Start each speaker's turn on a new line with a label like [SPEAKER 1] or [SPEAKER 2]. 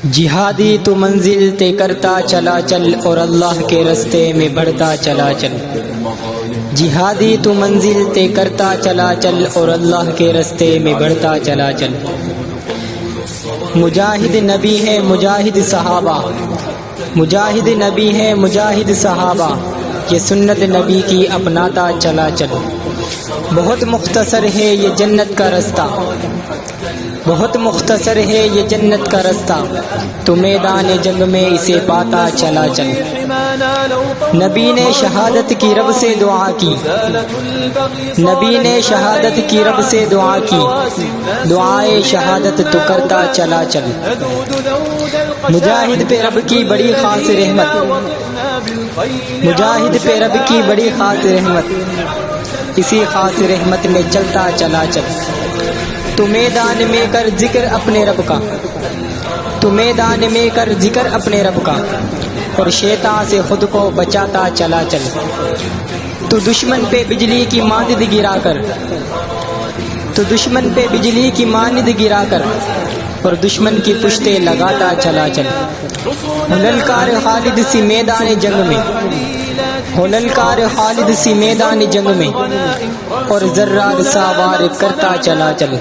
[SPEAKER 1] جہادی تو منزل طے کرتا چلا چل اور اللہ کے رستے میں بڑھتا چلا چل۔ جہادی تو منزل طے کرتا چلا چل اور اللہ کے رستے میں بڑھتا چلا چل۔ مجاہد نبی ہے مجاہد صحابہ، مجاہد نبی ہے مجاہد صحابہ، یہ سنت نبی کی اپناتا چلا چل۔ بہت مختصر ہے یہ جنت کا رستہ، بہت مختصر ہے یہ جنت کا رستہ، تو میدان جنگ میں اسے پاتا چلا چل۔ نبی نے شہادت کی رب سے دعا کی، نبی نے شہادت کی رب سے دعا کی، دعائے شہادت تو کرتا چلا چل۔ مجاہد پہ رب کی بڑی خاص رحمت، مجاہد پہ رب کی بڑی خاص رحمت، اسی خاص رحمت میں چلتا چلا چل۔ تو میدان میں کر ذکر اپنے رب کا، تو میدان میں کر ذکر اپنے رب کا، اور شیطان سے خود کو بچاتا چلا چل۔ تو دشمن پہ بجلی کی مانند گرا کر، تو دشمن پہ بجلی کی مانند گرا کر، اور دشمن کی پشتے لگاتا چلا چل۔ ہو للکار خالد سی میدان جنگ میں، ہو للکار خالد سی میدان جنگ میں، اور ذرہ سا وار کرتا چلا چل۔